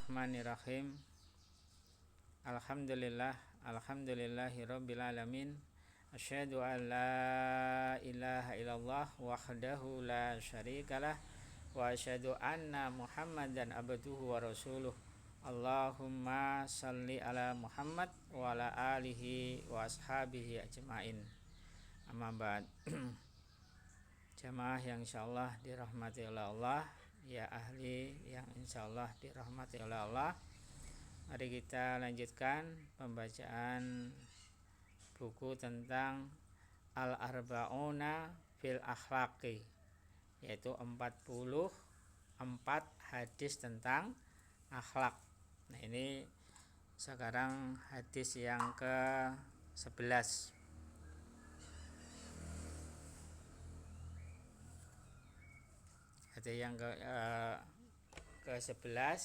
Bismillahirrahmanirrahim. Alhamdulillahirabbil alamin. Asyhadu an la ilaha illallah wahdahu la syarikalah wa asyhadu anna Muhammadan abduhu wa rasuluh. Allahumma shalli ala Muhammad wa ala alihi wa ashabihi ajmain. Amma ba'd. Jamaah yang insyaallah dirahmati oleh Allah, ya ahli yang insyaallah dirahmati oleh Allah. Mari kita lanjutkan pembacaan buku tentang Al-Arba'una fil Akhlaqi, yaitu 44 hadis tentang akhlak. Nah, ini sekarang hadis yang ke-11. Hadis yang ke-11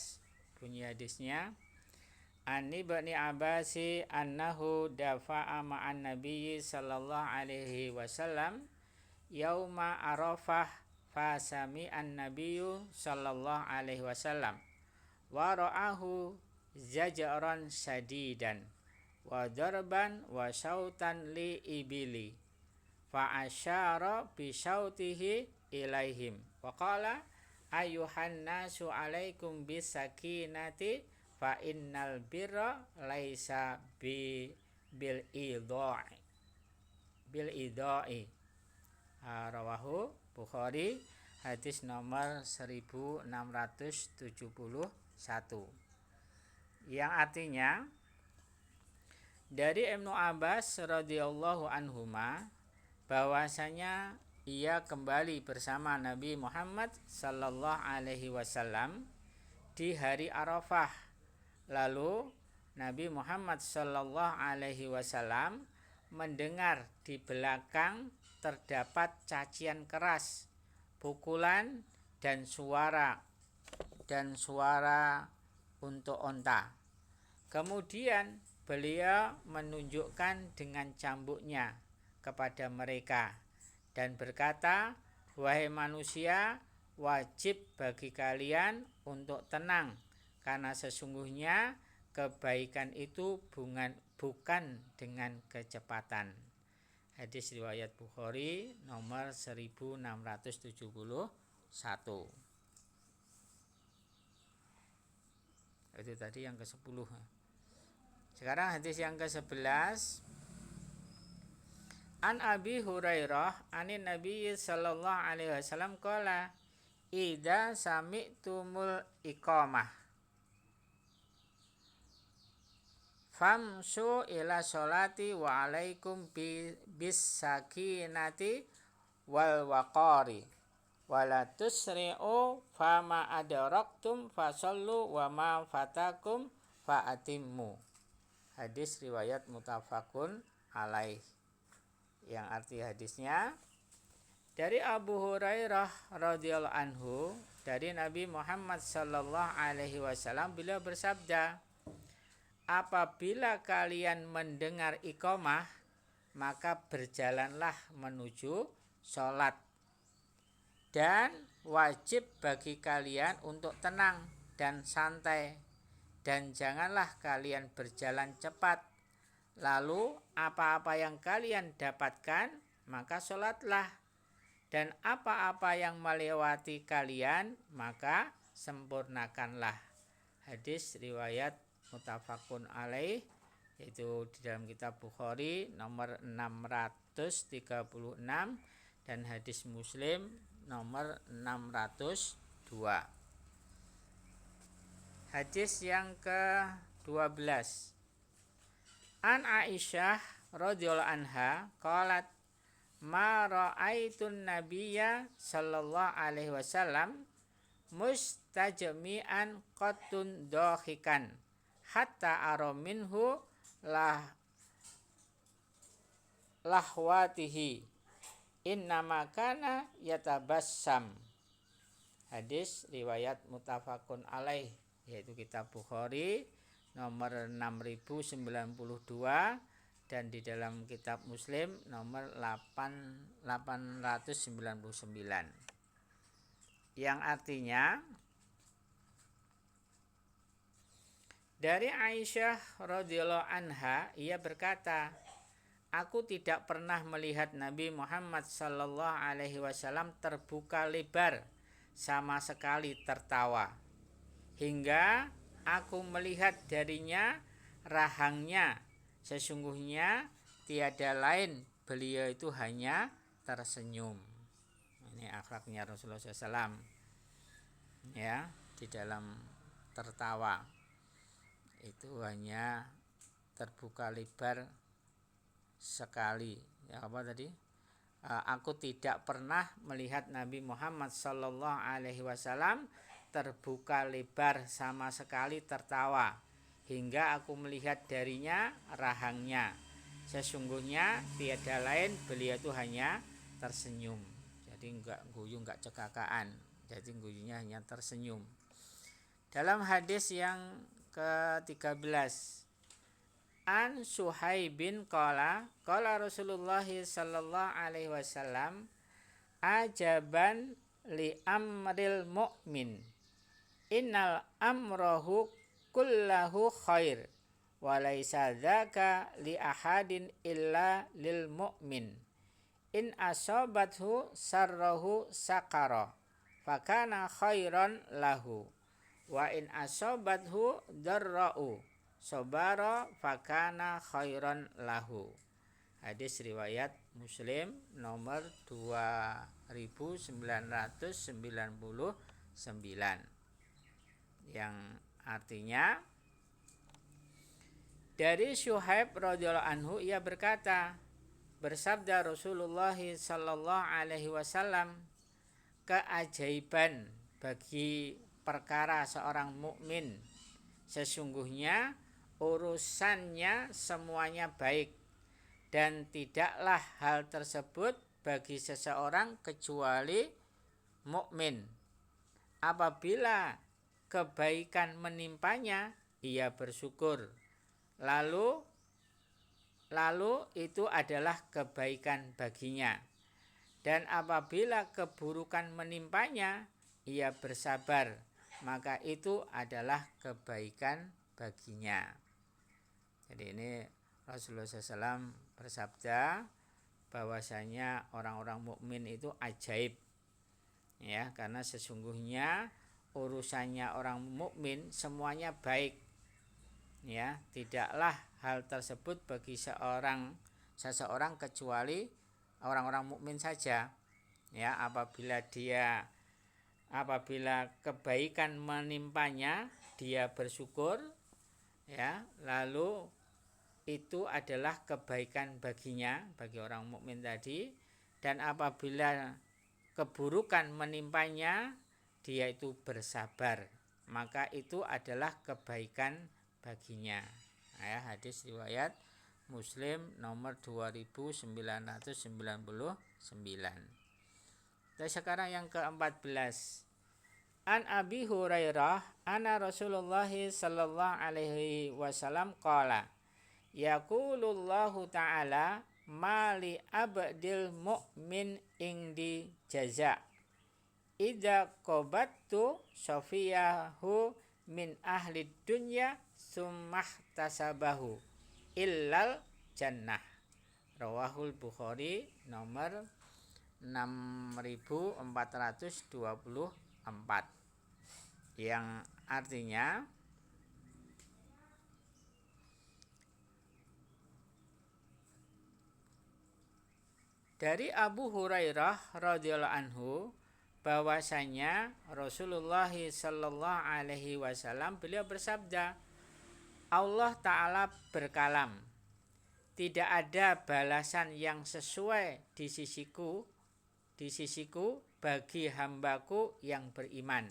bunyi hadisnya, Ani Ibni Abbasi annahu dafa'a ma'an nabiyyi sallallahu alaihi wasallam yauma Arafah fa sami'an nabiyyu sallallahu alaihi wasallam wa ra'ahu zajran shadidan wa darban wa syautan li ibili fa asyara bi syautihi ilaihim wa qala ayyuhan nasu alaikum bis sakinati fa innal birra laisa bil idai rawahu Bukhari, hadis nomor 1671, yang artinya dari Ibnu Abbas radhiyallahu anhuma bahwasanya ia kembali bersama Nabi Muhammad sallallahu alaihi wasallam di hari Arafah. Lalu Nabi Muhammad sallallahu alaihi wasallam mendengar di belakang terdapat cacian keras, pukulan dan suara untuk onta. Kemudian beliau menunjukkan dengan cambuknya kepada mereka dan berkata, wahai manusia, wajib bagi kalian untuk tenang, karena sesungguhnya kebaikan itu bukan dengan kecepatan. Hadis riwayat Bukhari nomor 1671. Itu tadi yang ke-10. Sekarang hadis yang ke-11. An Abi Hurairah anin Nabi sallallahu alaihi wasallam qala idza sami'tumul iqamah famsu ila sholati wa alaikum bis sakinati wal waqari wala tusri'u fama adraktum fasallu wa ma fatakum fa'atimmu. Hadis riwayat muttafaqun alaih. Yang arti hadisnya, dari Abu Hurairah radhiyallahu anhu, dari Nabi Muhammad sallallahu alaihi wasallam, beliau bersabda, apabila kalian mendengar iqamah, maka berjalanlah menuju sholat, dan wajib bagi kalian untuk tenang dan santai, dan janganlah kalian berjalan cepat. Lalu apa-apa yang kalian dapatkan, maka sholatlah, dan apa-apa yang melewati kalian, maka sempurnakanlah. Hadis riwayat muttafaqun alaih, yaitu di dalam kitab Bukhari nomor 636 dan hadis Muslim nomor 602. Hadis yang ke-12. An Aisyah radhiyallahu anha qalat ma ra'aitun nabiyya sallallahu alaihi wasallam mustajmi'an qattun dahikan hatta ara minhu lahwatihi innama kana yatabassam. Hadis riwayat muttafaqun alaih, yaitu kitab Bukhari nomor 6092 dan di dalam kitab Muslim nomor 899. Yang artinya, Dari Aisyah radhiyallahu anha, ia berkata, aku tidak pernah melihat Nabi Muhammad sallallahu alaihi wasallam terbuka lebar sama sekali tertawa, hingga aku melihat darinya rahangnya. Sesungguhnya tiada lain, beliau itu hanya tersenyum. Ini akhlaknya Rasulullah SAW, ya, di dalam tertawa itu hanya terbuka lebar sekali. Ya, apa tadi? Aku tidak pernah melihat Nabi Muhammad sallallahu alaihi wasallam terbuka lebar sama sekali tertawa, hingga aku melihat darinya rahangnya. Sesungguhnya tiada lain, beliau itu hanya tersenyum. Jadi enggak guyu, enggak cekakaan. Jadi guyunya hanya tersenyum. Dalam hadis yang ke-13, An Suhaibin qala Rasulullah sallallahu alaihi wasallam, ajaban li amril mu'min, innal amrahu kullahu khair, wa laisa dzaka li ahadin illa lil mu'min, in asabathu sarrahu sakara fakana khairan lahu, wa in asabathu darra'u sobara fakana khairan lahu. Hadis riwayat Muslim nomor 2999, yang artinya dari Syuhaib radhiyallahu anhu, ia berkata, bersabda Rasulullah sallallahu alaihi wasallam, keajaiban bagi perkara seorang mukmin, sesungguhnya urusannya semuanya baik, dan tidaklah hal tersebut bagi seseorang kecuali mukmin. Apabila kebaikan menimpanya, ia bersyukur, lalu itu adalah kebaikan baginya. Dan apabila keburukan menimpanya, ia bersabar, maka itu adalah kebaikan baginya. Jadi ini Rasulullah SAW bersabda bahwasanya orang-orang mukmin itu ajaib, ya, karena sesungguhnya urusannya orang mukmin semuanya baik, ya, tidaklah hal tersebut bagi seseorang kecuali orang-orang mukmin saja, ya. Apabila kebaikan menimpanya, dia bersyukur, ya, lalu itu adalah kebaikan baginya, bagi orang mukmin tadi. Dan apabila keburukan menimpanya, dia itu bersabar, maka itu adalah kebaikan baginya. Ya, hadis riwayat Muslim nomor 2999. Dan sekarang yang ke-14, An Abi Hurairah anna Rasulullah sallallahu alaihi wasallam qala, yaqulullahu ta'ala, mali abdil mu'min indi jaza, idza qabattu safiyahu min ahli dunya summah tasabahu illal jannah. Rawahul Bukhari nomor 6424, yang artinya dari Abu Hurairah radhiyallahu anhu bahwasanya Rasulullah sallallahu alaihi wasallam, beliau bersabda, Allah Ta'ala berkalam, tidak ada balasan yang sesuai di sisiku bagi hambaku yang beriman.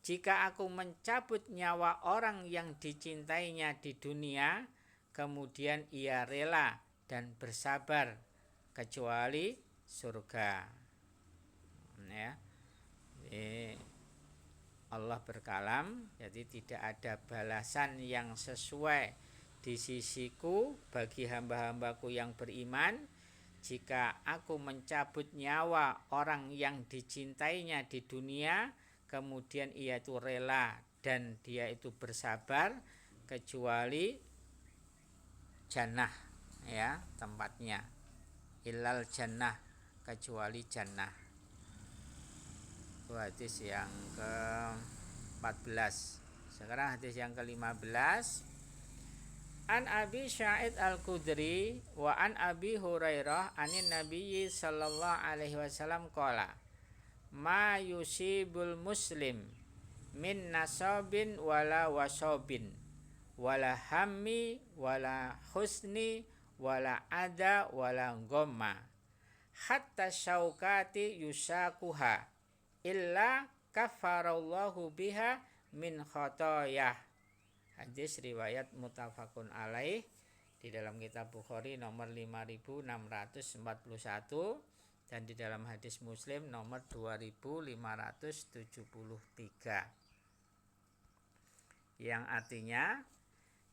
Jika aku mencabut nyawa orang yang dicintainya di dunia, kemudian ia rela dan bersabar, kecuali surga. Ya. Allah berkalam, jadi tidak ada balasan yang sesuai di sisiku bagi hamba-hambaku yang beriman, jika aku mencabut nyawa orang yang dicintainya di dunia, kemudian ia itu rela dan dia itu bersabar kecuali jannah, ya, tempatnya. Illal jannah, kecuali jannah. Itu hadis yang ke-14. Sekarang hadis yang ke-15. An Abi Sa'id Al-Khudri wa an Abi Hurairah anin Nabiyyi sallallahu alaihi wasallam qala ma yusibul muslim min nasabin wala wasabin wala hammi wala husni wala ada wala gomma hatta syaukati yusakuha illa kafarallahu biha min khotoyah. Hadis riwayat muttafaqun alaih di dalam kitab Bukhari nomor 5641 dan di dalam hadis Muslim nomor 2573. Yang artinya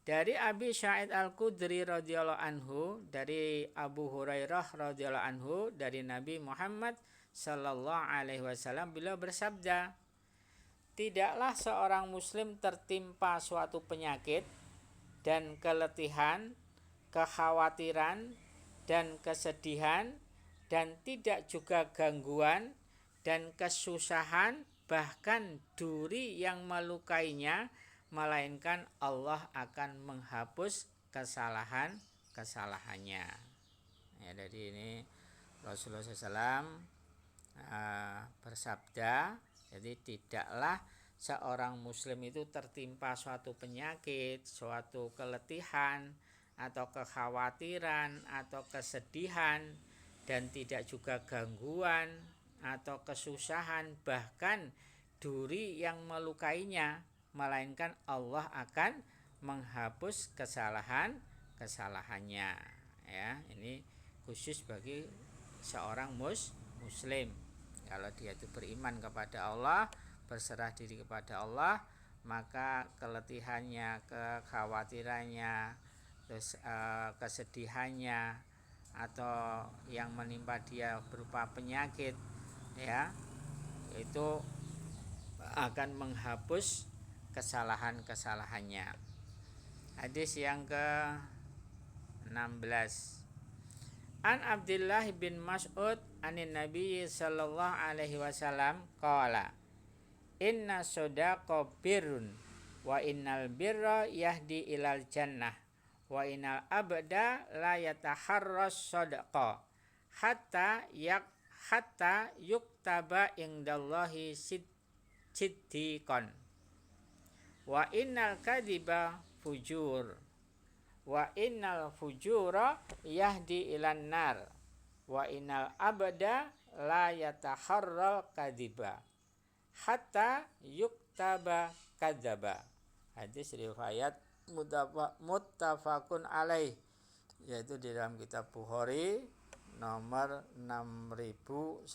dari Abi Sa'id Al-Khudri radhiyallahu anhu, dari Abu Hurairah radhiyallahu anhu, dari Nabi Muhammad sallallahu alaihi wasallam beliau bersabda, tidaklah seorang muslim tertimpa suatu penyakit dan keletihan, kekhawatiran dan kesedihan, dan tidak juga gangguan dan kesusahan, bahkan duri yang melukainya, melainkan Allah akan menghapus kesalahannya. Ya, jadi ini Rasulullah SAW bersabda, jadi tidaklah seorang muslim itu tertimpa suatu penyakit, suatu keletihan atau kekhawatiran atau kesedihan, dan tidak juga gangguan atau kesusahan, bahkan duri yang melukainya, melainkan Allah akan menghapus kesalahannya. Ya, ini khusus bagi seorang muslim. Kalau dia itu beriman kepada Allah, berserah diri kepada Allah, maka keletihannya, kekhawatirannya, terus kesedihannya atau yang menimpa dia berupa penyakit, ya, itu akan menghapus kesalahannya. Hadis yang ke-16. An Abdullah bin Mas'ud anin Nabi sallallahu alaihi wasallam qala inna sodaqa birrun wa innal birra yahdi ilal jannah wa innal abda la yataharras sodaqa hatta yuktaba indallahi siddiqan wa innal kadhiba fujur wa innal fujura yahdi ilan nar wa innal abda la yataharral kadhiba hatta yuktaba kadzaba. Hadis riwayat muttafaqun alaih, yaitu di dalam kitab Bukhari nomor 6094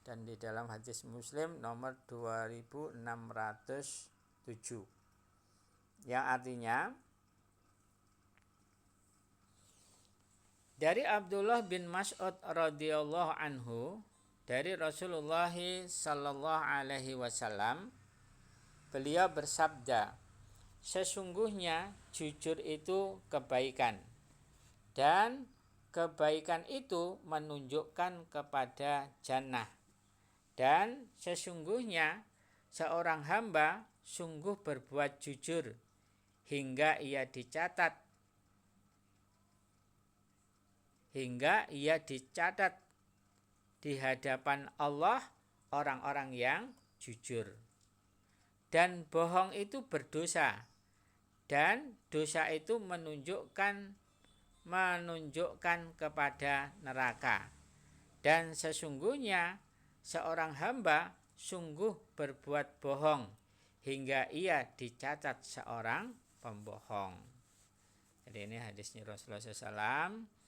dan di dalam hadis Muslim nomor 2607. Yang artinya dari Abdullah bin Mas'ud radhiyallahu anhu, dari Rasulullah sallallahu alaihi wasallam, beliau bersabda, sesungguhnya jujur itu kebaikan, dan kebaikan itu menunjukkan kepada jannah, dan sesungguhnya seorang hamba sungguh berbuat jujur hingga ia dicatat di hadapan Allah orang-orang yang jujur. Dan bohong itu berdosa, dan dosa itu menunjukkan kepada neraka. Dan sesungguhnya seorang hamba sungguh berbuat bohong hingga ia dicatat seorang pembohong. Jadi ini hadisnya Rasulullah SAW.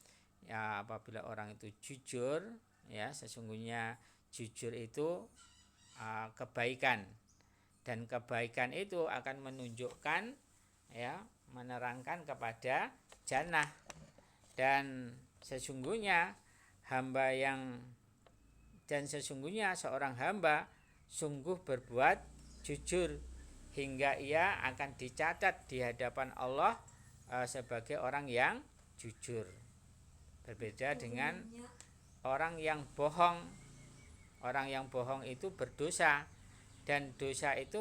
Ya, apabila orang itu jujur, ya, sesungguhnya jujur itu kebaikan, dan kebaikan itu akan menunjukkan, ya, menerangkan kepada jannah. Dan sesungguhnya sesungguhnya seorang hamba sungguh berbuat jujur hingga ia akan dicatat di hadapan Allah sebagai orang yang jujur. Berbeda dengan orang yang bohong. Orang yang bohong itu berdosa, dan dosa itu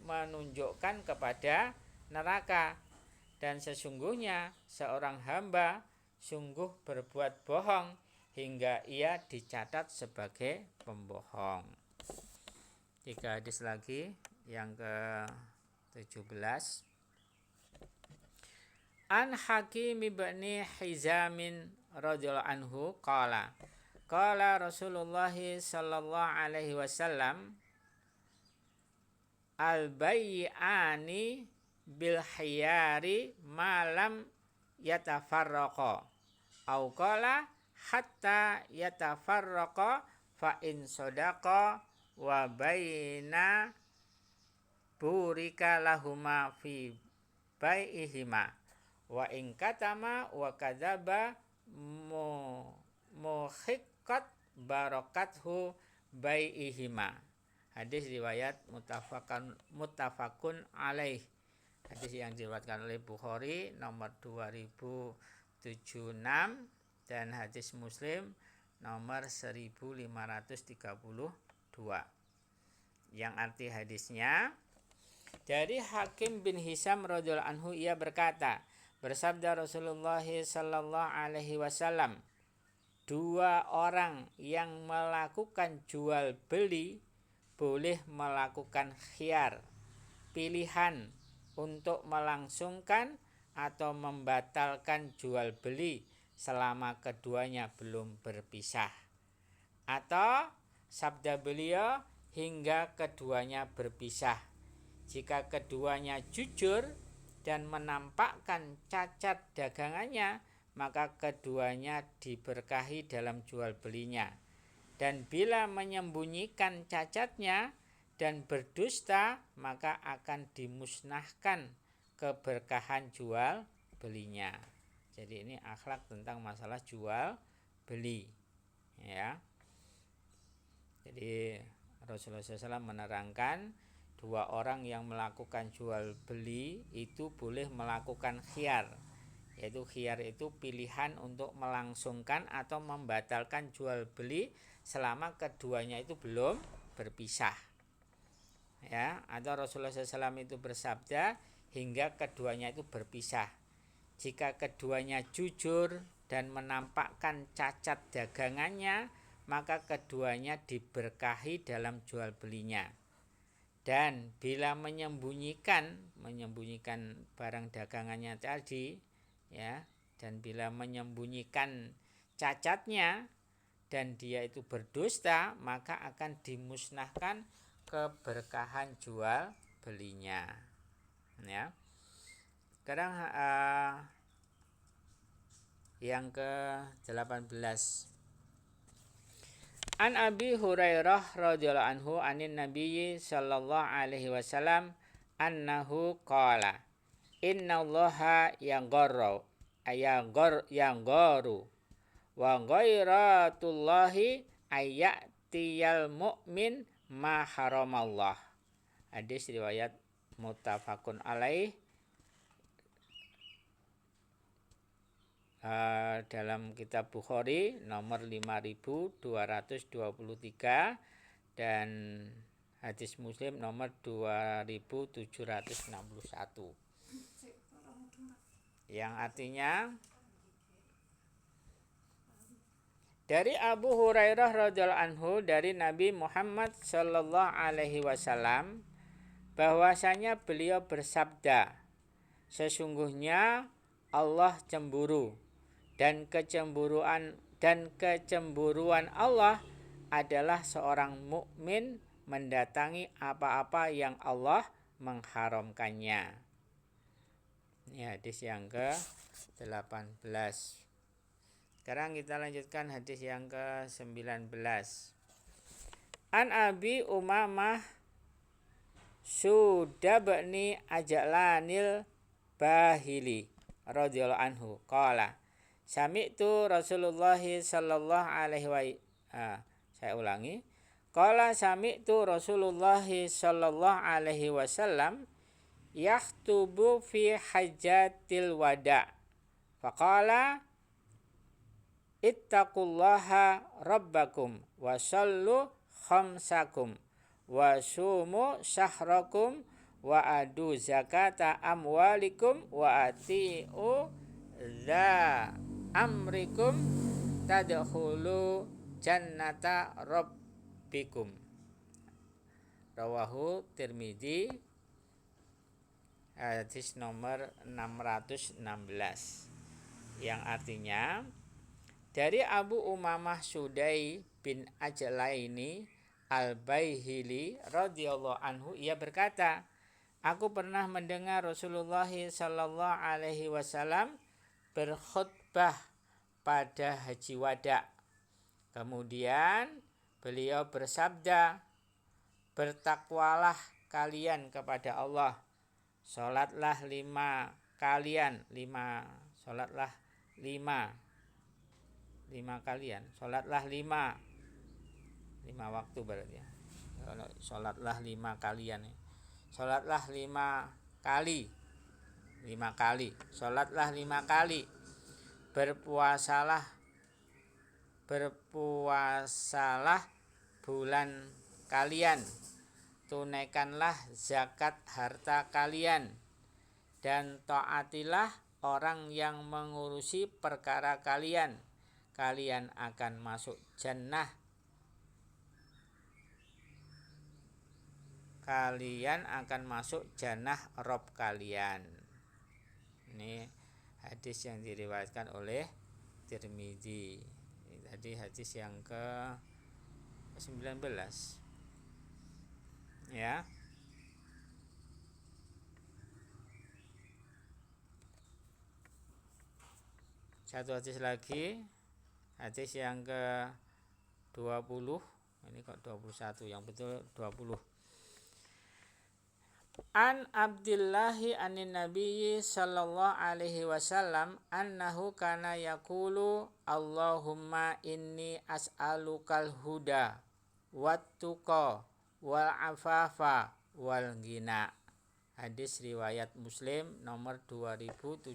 menunjukkan kepada neraka. Dan sesungguhnya seorang hamba sungguh berbuat bohong hingga ia dicatat sebagai pembohong. 3 hadis lagi, yang ke-17. An Hakim bin Hizamin radhiyallahu anhu qala Rasulullah sallallahu alaihi wasallam al-bay'ani bil khiyari malam yatafarraqa au qala hatta yatafarraqa fa in sadaqa wa baina burika lahuma fi bai'ihima wa in katama wa kadzaba muhiqqat barakathu bai'ihima. Hadis riwayat muttafaqun alaih. Hadis yang diriwayatkan oleh Bukhari nomor 2076 dan hadis Muslim nomor 1532. Yang arti hadisnya, dari Hakim bin Hizam radhiyallahu anhu, ia berkata, bersabda Rasulullah sallallahu alaihi wasallam, 2 orang yang melakukan jual beli boleh melakukan khiyar, pilihan untuk melangsungkan atau membatalkan jual beli selama keduanya belum berpisah. Atau sabda beliau, hingga keduanya berpisah. Jika keduanya jujur dan menampakkan cacat dagangannya, maka keduanya diberkahi dalam jual belinya. Dan bila menyembunyikan cacatnya dan berdusta, maka akan dimusnahkan keberkahan jual belinya. Jadi ini akhlak tentang masalah jual beli, ya. Jadi Rasulullah SAW menerangkan 2 orang yang melakukan jual beli itu boleh melakukan khiyar. Yaitu khiyar itu pilihan untuk melangsungkan atau membatalkan jual beli selama keduanya itu belum berpisah, ya. Atau Rasulullah SAW itu bersabda, hingga keduanya itu berpisah. Jika keduanya jujur dan menampakkan cacat dagangannya, maka keduanya diberkahi dalam jual belinya. Dan bila menyembunyikan barang dagangannya tadi, ya, dan bila menyembunyikan cacatnya dan dia itu berdusta, maka akan dimusnahkan keberkahan jual belinya, ya. Sekarang yang ke-18. An Abi Hurairah radhiyallahu anhu anin Nabiyyi sallallahu alaihi wasallam annahu qala innallaha yangharu wa ghairatullahi ayyatiyal mu'min ma haramallah. Hadis riwayat muttafaqun alaih. Dalam kitab Bukhari nomor 5223 dan hadis Muslim nomor 2761. Yang artinya, dari Abu Hurairah radhiyallahu anhu, dari Nabi Muhammad sallallahu alaihi wasallam, bahwasanya beliau bersabda, sesungguhnya Allah cemburu, dan kecemburuan Allah adalah seorang mukmin mendatangi apa-apa yang Allah mengharamkannya. Ini hadis yang ke-18. Sekarang kita lanjutkan hadis yang ke-19. An Abi Umamah Sudabni Ajlanil Bahili radhiyallahu anhu qala sami'tu Rasulullah sallallahu alaihi wa saya ulangi, Qala sami'tu Rasulullah sallallahu alaihi wasallam yakhtubu fi hajjatil wada. Faqala ittaqullaha rabbakum wa sallu khamsakum wa sumu syahrakum wa adu zakata amwalikum wa ati'u dza amrikum tadkhulu jannata rabbikum. Rawahu Tirmidzi, hadis nomor 616, yang artinya dari Abu Umamah Sudai bin Ajlaini Al-Baihili radhiyallahu anhu, ia berkata, aku pernah mendengar Rasulullah sallallahu alaihi wasallam berkhutbah pada haji wada. Kemudian beliau bersabda, bertakwalah kalian kepada Allah, sholatlah lima kalian, sholatlah lima waktu berarti ya. Sholatlah lima kalian, sholatlah lima kali, sholatlah 5 kali, berpuasalah bulan kalian, tunaikanlah zakat harta kalian, dan taatilah orang yang mengurusi perkara kalian, kalian akan masuk jannah, Rob kalian. Ini hadis yang diriwayatkan oleh Tirmidzi. Tadi hadis yang ke-19 ya. Satu hadis lagi, hadis yang ke-20. Ini kok 21, yang betul 20. An Abdillahi anin Nabiyyi sallallahu alaihi wasallam annahu kana yaqulu Allahumma inni as'alukal huda wat tuqa wal afafa wal ghina. Hadis riwayat Muslim nomor 2721,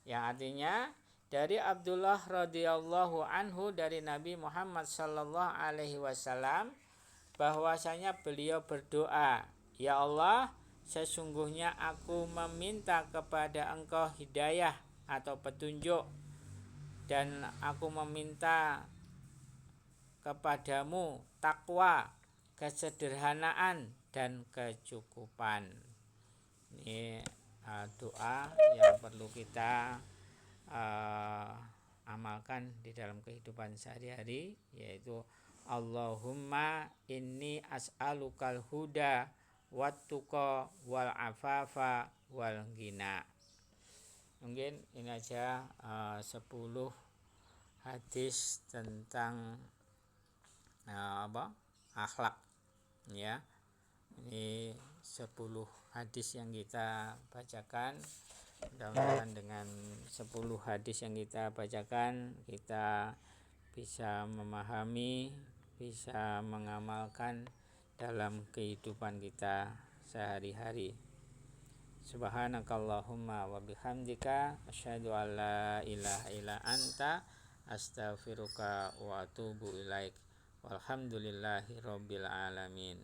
yang artinya dari Abdullah radhiyallahu anhu dari Nabi Muhammad sallallahu alaihi wasallam bahwasanya beliau berdoa, ya Allah, sesungguhnya aku meminta kepada Engkau hidayah atau petunjuk, dan aku meminta kepadamu takwa, kesederhanaan, dan kecukupan. Ini doa yang perlu kita amalkan di dalam kehidupan sehari-hari, yaitu Allahumma inni as'alukal huda wat tuqa wal afafa wal ghina. Mungkin ini aja 10 hadis tentang akhlak ya. Ini 10 hadis yang kita bacakan. Mudah-mudahan dengan 10 hadis yang kita bacakan kita bisa memahami, bisa mengamalkan dalam kehidupan kita sehari-hari. Subhanakallahumma wa bihamdika asyhadu an la ilaha illa anta astaghfiruka wa atubu ilaik. Walhamdulillahi rabbil alamin.